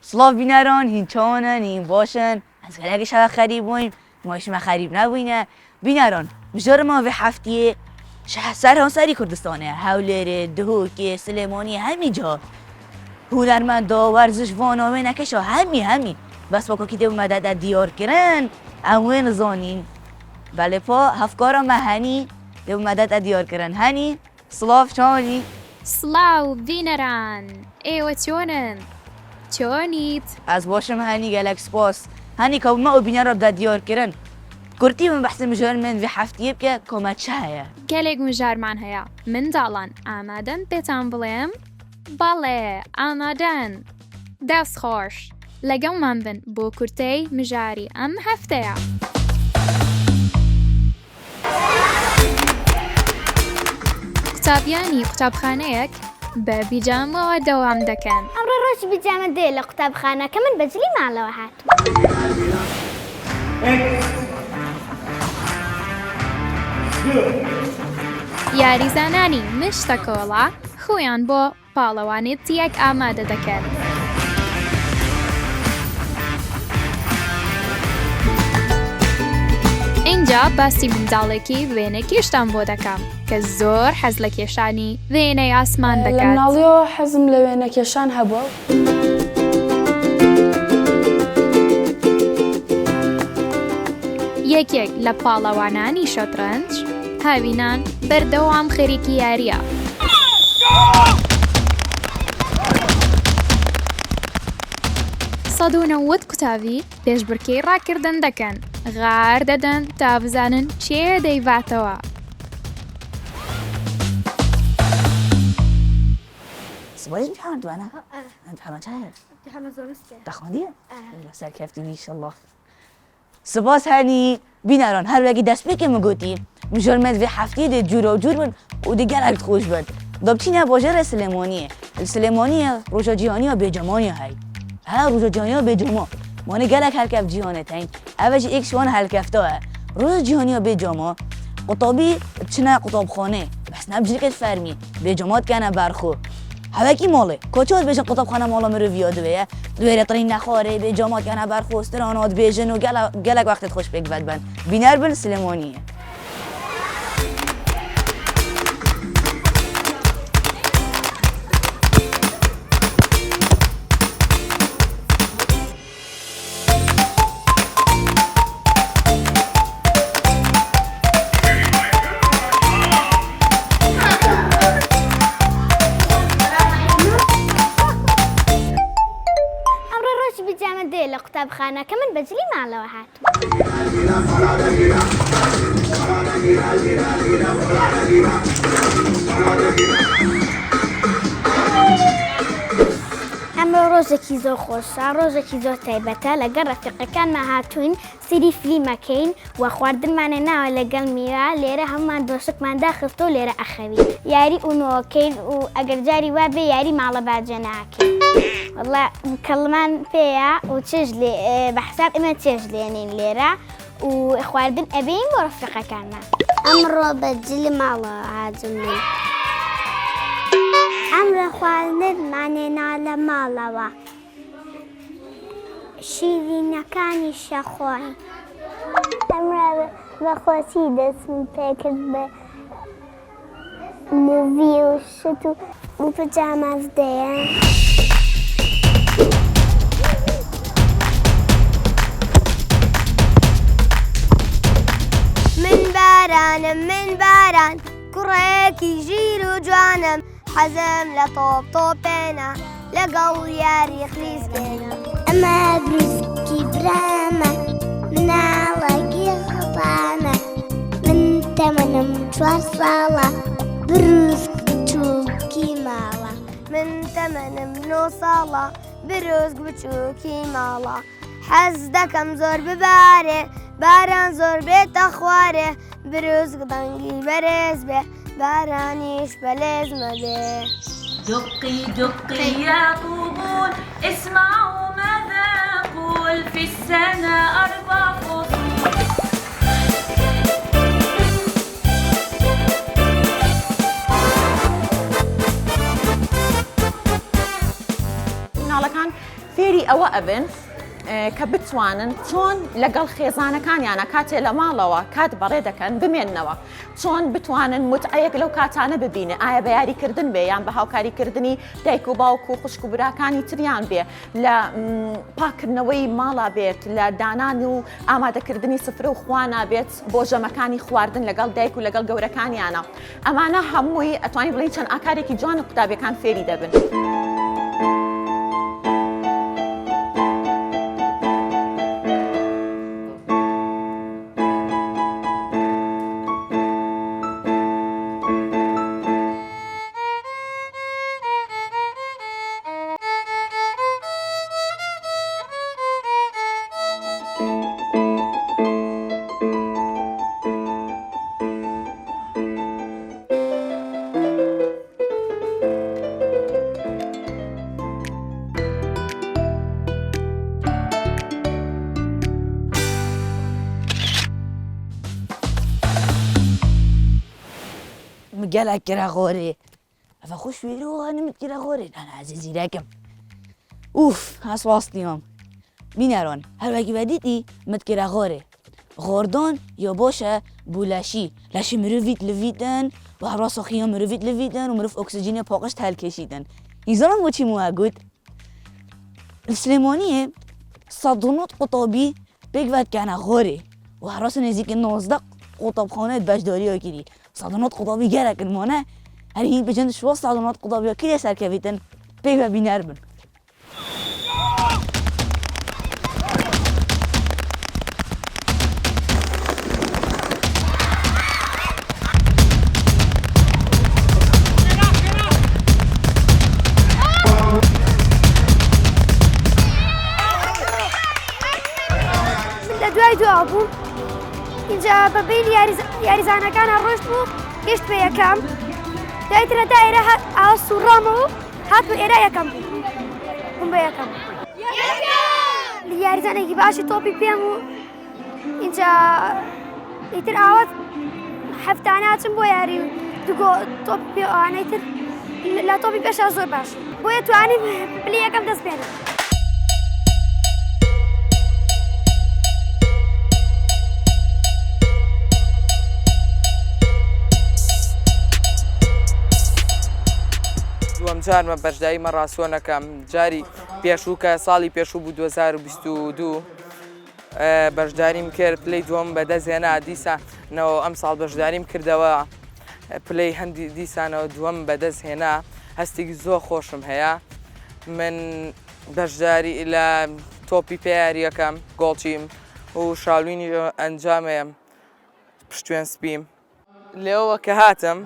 سلاف بینران هین چانن هین باشن از گله اگه شبه خریب بویم مایش ما خریب نبوینه بینران بجار ما به هفتیه سر هم سری کردستانه هولره دهوکی سلیمانی همین جا هنرمندا ورزش وانامه نکشا همی بس با که مدد دیار کرن اموین زانین بله پا هفکارا مهنی دو مدد دیار کرن هنی سلاف چانی سلاو بینران ایوه چونید از باشم هنی گلکس باس هنی که ما بینه را دیار کرن کرتی من بحث مجال من في هفتیه بکه کمت چه هیا گلگ مجار من هیا من دالان آمادن بتان بلیم بله آمادن دست خوش لگو من بن بو کرتی مجاری ام هفته قوتابیانی قوتابخانەیەک بە بیجامەوە دەوام دەکەن. ئەمڕۆ ڕۆژی بیجامە دێ لە قوتابخانەکە من بەجلی ماڵەوە هاتووە. یاریزانانی مشتە کۆڵا خۆیان بۆ پاڵەوانێتیەک ئامادە دەکەن. اینجا باسی منداڵێکی وێنەکیشتان بۆ دەکەم کە زۆر حەز لە کێشانی وێنەی ئاسمان دەکات. لە مناڵیەوە حەزم لە وێنە کێشان هەبووە. یەکێک لە پاڵەوانانی شەترەنج هاوینان بەردەوام خەریکی یاریە. سەد و نەوەد قوتابی پێشبڕکێی ڕاکردن دەکەن. غار دەدەن تا بزانن چێ دەیڤاتەوە. سبایی امتحان تو انا امتحان چه هست؟ امتحان زۆرستێ. دخوانیه؟ سر کفتی ایشالله سپاس هنی بینران هر وقتی دست بکه مگوتی مجرمت و هفتی ده جور و جور بن و دیگر اکت خوش بند دابچینه باجر سلیمانیه سلیمانیه روژا جیهانی ها بیجمانی های ها روژا جیهانی ها بیجما مانه گلک هلکف جیهانه تین اوش ایک شوان هلکفتا ها روژا جیهانی ها بیجما قطابی چنه قطاب خانه بس نبجرکت فرمی بیجمات کنه برخو هواکی ماله کجا بیشتر قطب خانه مالا مرو ویاده بیه دویره ترین نخاره به جامات کنه برخواسته رانات بیشن و گلک وقتت خوش بگذد بند بینر بل سلیمانیه لە قوتابخانەکە من بەجلی ماڵەوە هاتووە. ئەمە ڕۆژێکی زۆر خۆشە ڕۆژێکی زۆر تایبەتە لەگەڵ ڕەفیقەکانمان هاتوین سری فلیمەکەین و خواردنمانە ناوە لەگەڵ میوە لێرە هەمومان دۆشکمان داخستە و لێرە ئەخەوی یاری ئونۆکەین و ئەگەر جاری وا بێ یاری ماڵە باجە ناکەین وەڵا کەڵمان پێیە و چێژ بە حساب ئێمە چێژ لێنین لێرە و خواردن ئەبین بۆ ڕەفیقەکانمان ئەمڕۆ بەجلی ماڵەوە هاتووم ئەمڕۆ خواردنمانێنا لە ماڵەوە شیرینەکانی شەخۆین ئەمڕۆ بەخۆشی دەستم پێکرد بە موڤی و شت و پجامەز دەیە من باران کوڕێکی ژیر و جوانم حەزم لە تۆپێنە لەگەڵ یاری خلیسکێنە ئەمە بریسکی برامە مناڵێکی خەپانە من تەمەنم 4 ساڵە بروسک بچووکی ماڵە من تەمەنم 9 ساڵە بروسک بچووکی ماڵە حەز دەکەم زۆر ببارێ باران زۆر بێتە خوارێ بروسک دەنگی بەرێز بێ بارانيش بليز مبيه دقي دقي يا طبول اسمعوا ماذا أقول في السنة 4 فصول مناڵەکان فێری ئەوە ئەبن کە بتوانن چۆن لەگەڵ خێزانەکانیانە کاتێ لە ماڵەوە کات بەڕێ دەکەن بمێننەوە چۆن بتوانن متعەیەک لەو کاتانە ببینە ئایا بە یاریکردن بێ یان بە هاوکاریکردنی دایک و باوک و خوشک و براکانی تریان بێ لە پاکردنەوەی ماڵا بێت لە دانان و ئامادەکردنی سفرە و خوانە بێت بۆ ژەمەکانی خواردن لەگەڵ دایک و لەگەڵ گەورەکانیانە ئەمانە هەمووی ئەتوانین بڵین چەند ئاکارێکی جوان و قوتابیەکان فێری دەبن. قالك كرا غوري فخش ويرو انا متكرا غوري انا عزيزي لكم اوف هاس واصليهم بينارون هل واجي بديتي متكرا غوري غوردون يا باشا بولاشي لاشي مروفيت لفيتن وحراس خيام مروفيت لفيتن ومروف اكسجين باقش تهل كشيدن يزالم وچي مواجود السليمانية صدونات قطابي بيقفت كان غوري وحراس نزيك النوزدق قطاب خانه بجداري وكيري صادونات قطابی گرک المانه هر این بجند شوا صادونات قطابی کی سر کویتن پیو بینر بن لدوای دو ابو اینجا ببین یاریزانەکان ڕۆشت بوو گەشت بە یەکەم دایترە دایرە ئاوا سوڕامەوە هات بە ئێرە یەکەم بووم بە یەکەم یاریزانێکی باشی تۆپی پێم و اینجا ئیتر ئاوات هەفتانە ئاچم بۆ یاری دوگۆ تۆپی پێ ئەوانەی تر لە تۆپی پێشە زۆر باش بۆیە توانیم پلی یەکەم دەست پێێنم. دووەم جارمە بەشداریمە ڕاستۆنەکەم جاری پێشوو کە ساڵی پێشوو بوو 2022 بەشداریم کرد پلەی دووەم بەدەستهێنا دیسانەوە ئەم ساڵ بەشداریم کردەوە پلەی هەندی دیسانەوە دووەم بەدەستهێنا هەستێکی زۆر خۆشم هەیە من بەشداری لە تۆپی پێیاریەکەم گۆڵچیم و شاڵوینی ئەنجامەیەم پشتوێن سپیم لێەوە کە هاتم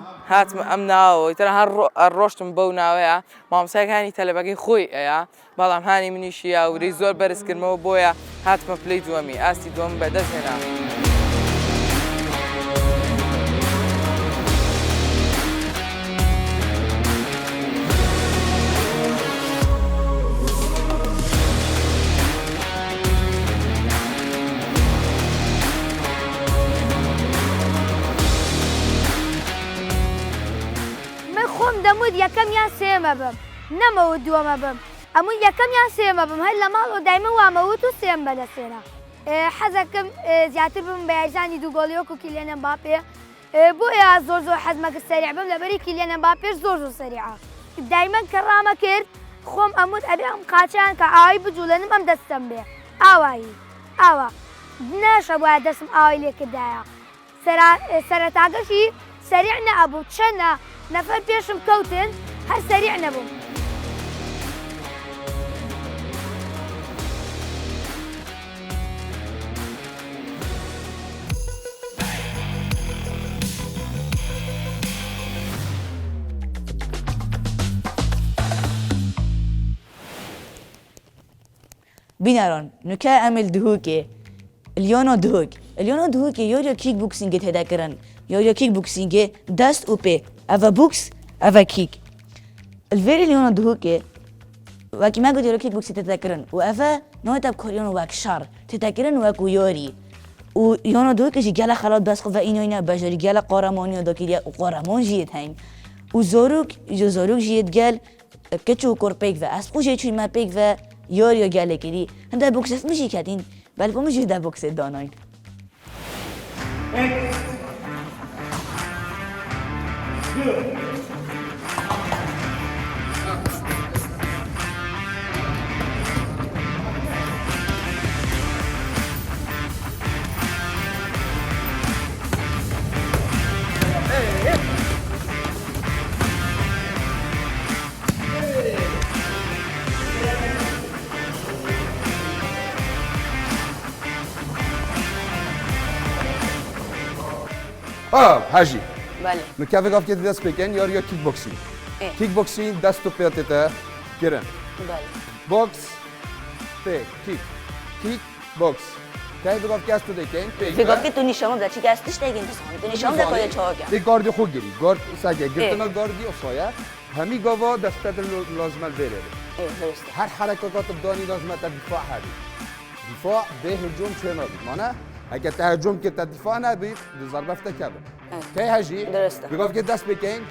ئەم ناوەوەی تەنها هەر ڕۆشتم بەو ناوەیە مامۆستایەکانی تەلەبەکەی خۆی ئەیە بەڵام هانی منیشیە ورەی زۆر بەرزکردمەوە بۆیە هاتمە پلەی دووەمی ئاستی دووەم بەدەستهێنا. دەموت یەکەم یان سێمە بم نەمەوە دووەمە بم ئەموو یەکەم یان سێمە بم هەر لە ماڵەوە دایمە وامەوت و سێم بەدەستێنا حەزەکەم زیاتر بم بە یاریزانی دوو گۆڵیۆک و کیلیان ئەمباپێ بۆیە زۆر هەزمەکە سەریع بم لەبەری کیلیان ئەمباپێش زۆر سەریعە دایمەن کە ڕامە کرد خۆم ئەموت ئەبێ ئەم قاچیان کە ئاوای بجوولەنم ئەم دەستم بێ ئاوایی ئاوا نەشە بۆیە دەستم ئاوای لێکردایە سەرەتاگەشی سەریع نەبوو چەندە نەفەر پێشم کەوتن هەر سەریع نەبووم. بیناران نکه عمل دهوکه الیانا دهوکه یا کیک بوکسینگ تدا کرن یا کیک بوکسینگ دست و پی اوه بوکس اوه کیک الفيري الیانا دهوکه وکی ما گوید یا کیک بوکسی تدا کرن و اوه نویتاب کاریانو وک شر تدا کرن وکو یاری و یانا دهوکه جی گله خلات بس خو و اینا بجاری گله قارمانی دا کیلیا قارمان جیت هین و زاروک جیت گل کچو کور پیک و اسبو جی چوی ما پیک و یاریا گله کری هنده بوکس میشی کردین بل با میشه ده بوکس داناین حاجی بله نکته گفت که دست بکن یا کیک بوکسینگ کیک بوکسینگ دست تو پیاته گرن بله بوکس پی کیک بوکس که بگفت که است تو دکن فکر که تو نشام بده چی گستش دیگه تو نشام ده کای چهار دی گاردی خوب گیری گارد ساگه گرتنا گاردی افسایا همی گاوا دست لازمه بره درسته هر حرکات بدانی لازمه دفاع هدی دفاع به هجوم چه نبود مانه اگه تهاجم که دفاع نبود ضربه فتکه کی هجی درسته. بگفت که دست بکن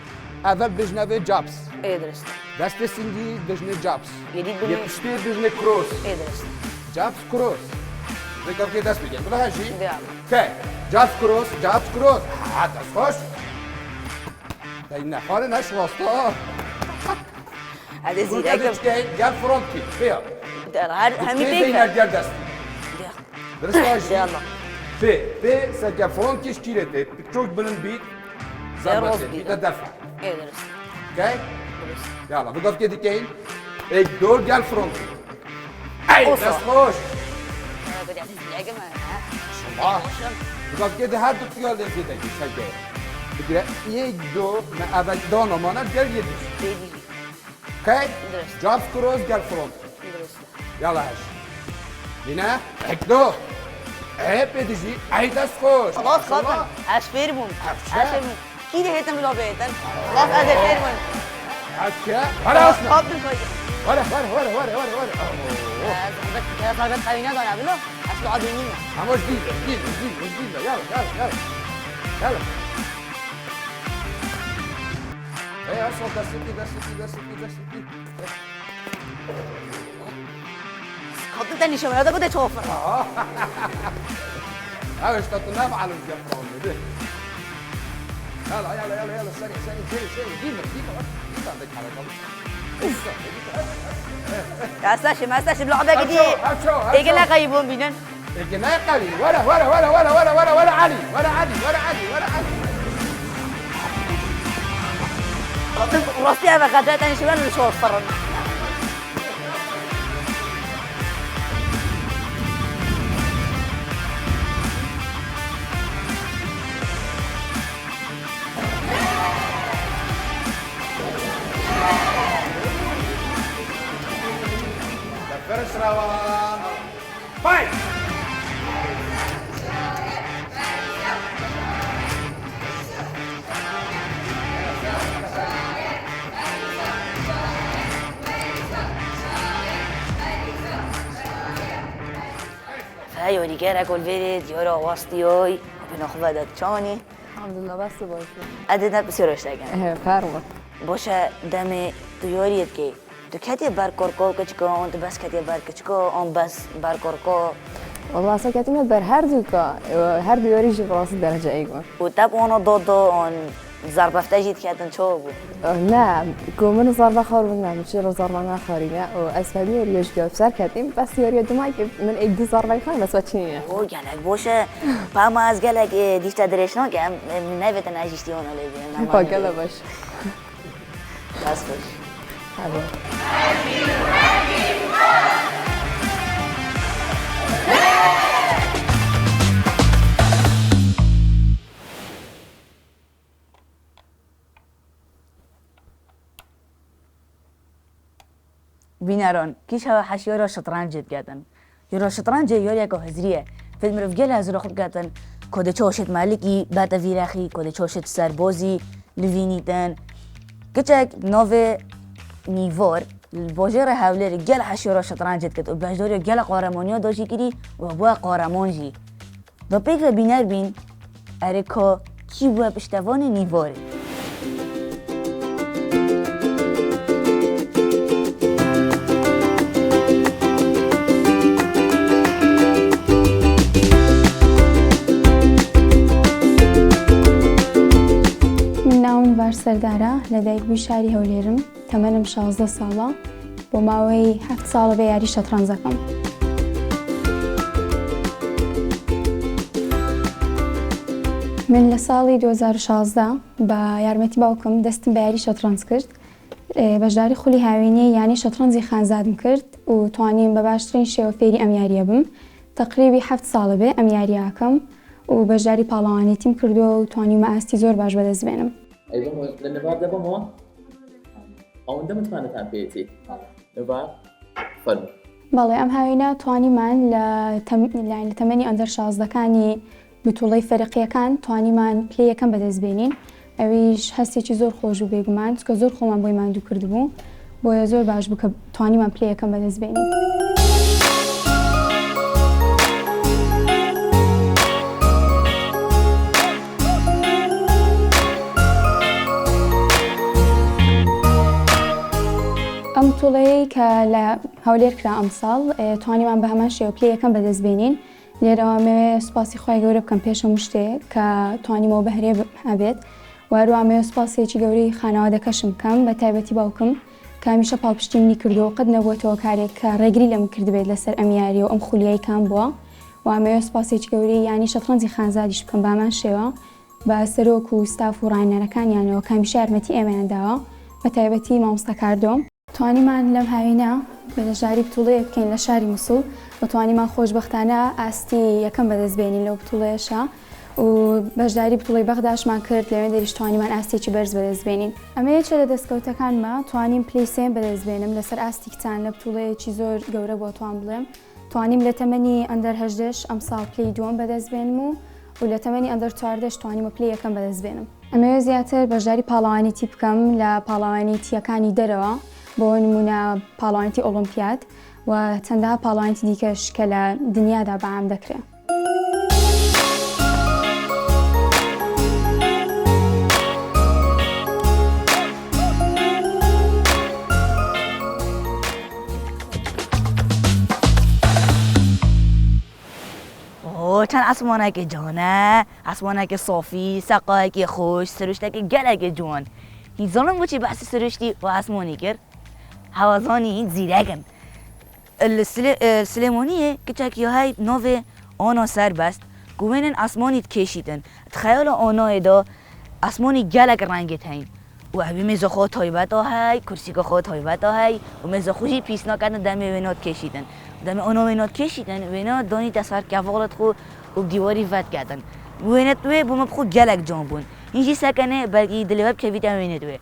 اول بجنبه جابس درسته دست سنگی بجنه جابس یعنی بجنه- یه پشتی بجنه کروس درسته جابس کروس بگفت که دست بکن بلا هجی بیا. کی جابس کروس دست خوش این نخاره نش واسطه هذا گل زیرک کدش که گل فرانت کی بیا در هر همین بین پیک گل دستی بیا درست هجی يلا في سكا فرونكي شكيرتي تشوك بلنبيت روز زربتي بيت. تدفع درسته اوكي يلا بقف كده كاين ايك دول قال فرونكي اي أوصل. بس خوش انا بدي اعتذر يا جماعه الله بقف كده هاد تقول لي كده سكا بقرا ايك دو ما ابد دونا ما انا قال يدش اوكي درست. جاب كروز قال فرونكي درسته يلا هاش هنا هيك دو عيب تجي اي دست خوش خلاص خلاص اشفيرمون اشفيرمون كده هيتم لو بيتن خلاص هذا فيرمون عشاء ولا اصلا قبل كويس ولا بس كده صارت خلينا ده نعمله اصل عاديين مش جديدة يلا ايه اصلا دستي خط تاني شو هذا كده تشوفه ايش تنام على الجفران ده يلا سريع جيب عندك حركة ما استاشي بلعبة جديد ايه لا غيبون بينن الجناية قليل ولا علي راسي هذا غدا تاني شو اللي شو فرن First round, fight! هاي وليكارا كل فيريد يورا واستيوي بناخذ داد تشاني الحمد لله بس باشه ادنا بسيروش تاگن فرمه باشه دم تو یاریت که تو کتی برکار کچکا اون تو بس کتی برکچکا اون بس برکار کا والله سكتنا بر هر دوكا هر ديوري شي براس درجة ايقون و تب اونو دو اون ضربفته جيت کردن چو بود نه گومن ضربه خور من چرا ضربه نخورینه و اسفلی یوریش گفت سر کردیم بس یوری دومای که من یک دو ضربه خورم بس چینه او گلک باشه پا ما از گلک دیفت درشنا که نویت نجیشتی اونو لیبی با گله باش بس باش حالا بینران کیش ها حشیارا شطرنج جد کردن یورا شطرنج یاری که هزریه فیلم رو گل هزار خوب کردن کد چاشت مالکی بعد ویرخی کد چاشت سربازی لوینیتن کچک نو نیوار باجر حوله گل حشیارا شطرنج جد کرد و بجداری گل قهرمانیا داشتی کردی و با قهرمان جی دا پیک بینر بین ارکا کی بو پشتوان نیواره سەردارە لە دایکبووی شاری هەولێرم تەمەنم 16 ساڵە بۆ ماوەی 7 ساڵە بە یاری شەترەنجەکەم. من لە ساڵی 2016 بە یارمەتی باوکم دەستم بە یاری شەترەنج کرد. بەشداری خولی هاوینی یانی شەترەنجی خانزادم کرد و توانیم بە باشترین شێوە فێری ئەم یاریە بم. تقریبی 7 ساڵە بێ ئەم یاریاکەم و بەشداری پاڵەوانیتیم کردووە و توانیمە ئاستی زۆر باش بەدەست بێنم. لە نەبار دەبمەوە؟ ئەوەندە متمانەتان پێێتی؟ نەبار فەرموو. بەڵێ ئەم هاوینە توانیمان لە تەمەنی ئەندەر 16ەکانی بتوڵەی فەرقیەکان توانیمان پلەی یەکەم بەدەست بێنین. ئەویش هەستێکی زۆر خۆش و بێگومان چکە زۆر خۆمان بۆی ماندوو کردبوو بۆیە زۆر باش بوو کە توانیمان پلەی یەکەم بەدەست بێنین. ئەم توڵەیە کە لە هەولێر کرا ئەم ساڵ توانیمان بە هەمان شێوە پلەی یەکەم بەدەست بێنین. لێرەوە مەوێ سوپاسی خۆی گەورە بکەم پێش هەموو شتێک کە توانیمەوە بەهرێ هەبێت و هەروە مەوێ سوپاسێکی گەورەی خانەوادەکەشم بکەم بە تایبەتی باوکم کە هەمیشە پاڵپشتیمنی کردەوە قەت نەبووەتەوە کارێک کە ڕێگری لەم کردبێت لەسەر ئەم یاریە و ئەم خولیایی کام بووە و مەوێ سوپاسێکی گەورەی یانی شەترەنجی خانزادیش بکەم بامان شێوە بە سەرۆک و ستاف و ڕاینەرەکانیانەوە کە هەمیشە یارمەتی ئێمەیان داوە بە تایبەتی مامۆستا کاردۆم. توانیمان لەم هاوینە بەشداری بتوڵەیە بکەین لە شاری موسوڵ و توانیمان خۆشبەختانە ئاستی یەکەم بەدەست بێنین لەو بتوڵەیەشە و بەشداری بتوڵەی بەغداشمان کرد لەوێ دەریش توانیمان ئاستێکی بەرز بەدەست بێنین. ئەمە یەکێ لە دەستکەوتەکانمە توانیم پلەی سێم بەدەست بێنم لەسەر ئاستی کچان لە بتوڵەیەکی زۆر گەورە بۆ توان بڵێم. توانیم لە تەمەنی ئەندەر 18 ئەم ساڵ پلەی دووەم بەدەست بێنم و لە تەمەنی ئەندەر 14 توانیمە پلەی یەکەم بەدەست بێنم. ئەمەوێ زیاتر بەشداری پاڵەوانیتی بکەم لە پاڵەوانیتیەکانی دەرەوە بۆ نمونە پاڵەوانیتی ئۆلۆمپیاد و چەندەها پاڵەوانیتی دیکەش کە لە دنیادا بەعام دەکرێت. چەند ئاسمانێکی جوانە، ئاسمانێکی سۆفی، سەقایەکی خۆش، سروشتێکی گەلێکی جوان. هیچ زۆڵم بۆچی بەسی سروشتی و ئاسمانی کرد؟ هەوازانی هیچ زیرەکن. سلێمانیە کچەکیەهای نۆڤێ ئۆنا سەربەست گوێنن ئاسمانیت کێشیدن. تخەیەڵە ئۆنایەدا ئاسمانی گەلێک ڕەنگت هەین. و هەوی مێزە خۆ تایبەتە هەی، کورسیکە خۆ تایبەتە هەی و مێزە خوشی پیسناکردن دەمێ وێنات کێشیدن. دەمێ ئۆنا وێنات کێشیدن وێنە دانیتە سەر کەڤاڵت خۆ و دیواری ڤەت کردن. وێنەت وێ بۆ مە بخۆ گەلێک جوان بوون. هیچی سەکەنێ بەلکی دلێوە بکەویتە وێنێت وێ.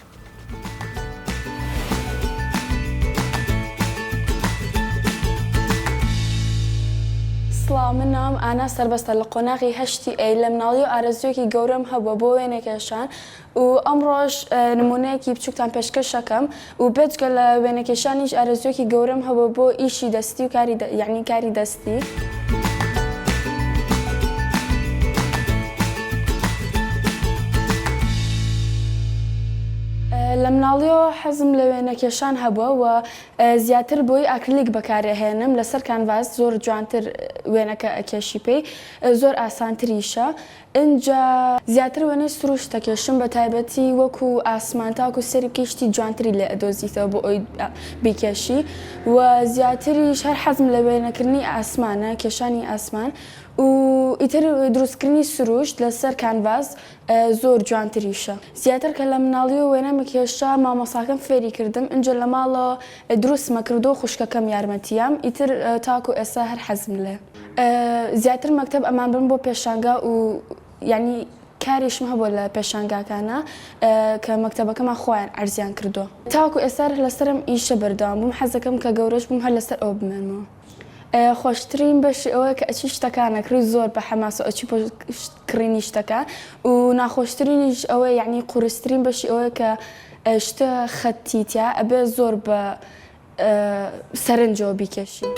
سڵاو، من نام ئانا سەربەستە لە قۆناغی هەشتی ئەی لە مناڵی و ئارەزوویەکی گەورەم هەبووە بۆ وێنەکێشان و ئەمڕۆژ نمونەیەکی بچووکتان پێشکەشەکەم و بێجگە لە وێنەکێشانیش ئارەزوویەکی گەورەم هەبووە بۆ ئیشی دەستی و کاری دەستی. لە مناڵیەوە حەزم لە وێنەکێشان هەبووە و زیاتر بۆی ئاکریلیک بەکارهێنم لەسەر کانڤاس زۆر جوانتر وێنەکە ئەکێشی پێی زۆر ئاسانتریشە. اینجا زیاتر وێنەی سروش دەکێشم بە تایبەتی وەکو ئاسمان تاکو سەری کەشتی جوانتری لێ ئەدۆزیتەوە بۆ ئەوی بیکێشی و زیاتریش هەر حەزم لە وێنەکردنی ئاسمانە، کێشانی ئاسمان و ئیتر دروستکردنی سروشت لەسەر کانڤاس زۆر جوانتریشە. زیاتر کە لە مناڵی و وێنەمە کێشا مامۆساکەم فێری کردم اینجا لە ماڵەوە دروستمە کردو خوشکەکەم یارمەتیام ئیتر تاکو ئێستا هەر حەزم لێ. زیاتر مەکتەب ئەمان بم بۆ پێشانگا و یعنی کاریشم هەبووە لە پێشانگاکانە کە مەکتەبەکەمان خۆیان ئەرزیان کردووە. تاکو ئێستا لەسەرم ئیشە بەردەوام بووم حەزەکەم کە گەورەش بووم هەر لەسەر ئەوە بمێنمەوە. خۆشترین بەشی ئەوە کە ئەچی شتەکانەکری زۆر بە حەماس و ئەچی بۆ کڕینی شتەکە و ناخۆشترینیش ئەوە یعنی قورسترین بەشی ئەوە کە شتە خەتیتیا ئەبێ زۆر بە سەرنجەوە بیکێشی.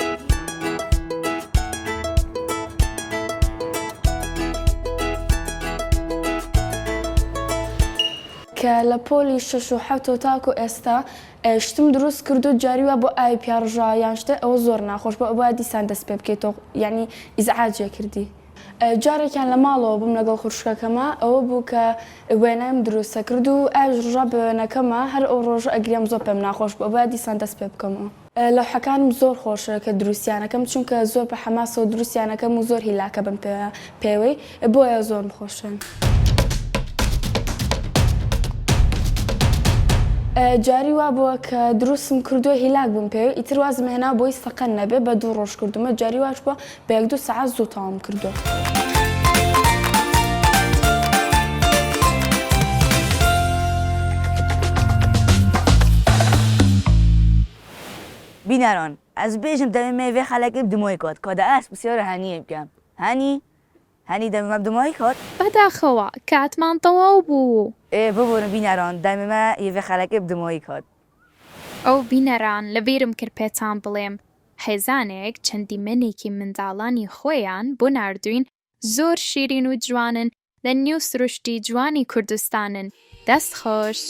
کە لە پۆلی 6 و 7 تاکو ئێستا شتم دروست کردو جاریوە بۆ ئای پیاڕژا یان شتە ئەوە زۆر ناخۆش بۆ ئەوە دیسان دەست پێ بکەیتەوە یعنی ئیزعاجێ کردی. جارێکیان لە ماڵەوە بووم لەگەڵ خوشکەکەمە ئەوە بوو کە وێنایم دروستە کرد و ئاژ ڕژا بە وێنەکەمە هەر ئەو ڕۆژ ئەگریم زۆر پێم ناخۆش بوو بە دیسان دەست پێ بکەمەوە لەوحەکانم زۆر خۆشە کە دروستیانەکەم چونکە زۆر بە حەماسەوە دروستیانەکەم و زۆر هیلاکە بم پێوەی بۆیە زۆر بخۆشن. جاری وا بووە کە دروستم کردووە هیلاک بم پێوە ئیتر وازم هێنا بۆی سەقەن نەبێ بە 2 ڕۆژ کردومە جاری واش بووە بە 1-2 سەعات زوو تەواو کردووە. بینەران ئەس بێژم دەمێ مێڤێ خەلەکی بدمۆی کات کادە ئەس بسیارە هەنیە بکەم هەنی دەمێمە بدمۆی کات بەداخەوە کاتمان تەواو بوو. ببوورن بینەران دەمێمە یێڤێ خەلەکی بدمۆی کات. ئەو بینەران لەبیرم کرد پێتان بڵێم حێزانێک چەندی منێکی منداڵانی خۆیان بۆ ناردوین زۆر شیرین و جوانن لە نێو سروشتی جوانی کوردستانن دەست خۆش.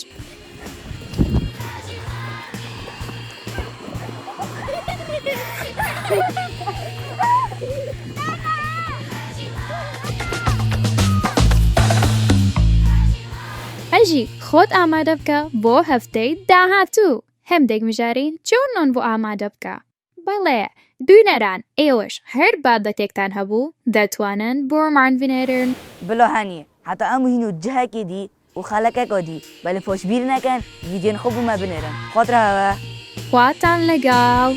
ئەژی خۆت ئامادە بکە بۆ هەفتەی داهاتوو هەمدێک مژارین چۆنۆن بۆ ئامادە بکە. بەڵێ دوونەران ئێوەش هەر بابەتێکتان هەبوو دەتوانن بۆمان بنێرن. بڵۆ هەنیە حتا ئەم هین و جهەکی دی و خەلەکەکۆ دی بەلە پۆشبیر نەکەن ڤیدیۆن خۆ بوومە بنێرن خۆتراوە خواتان لەگەڵ.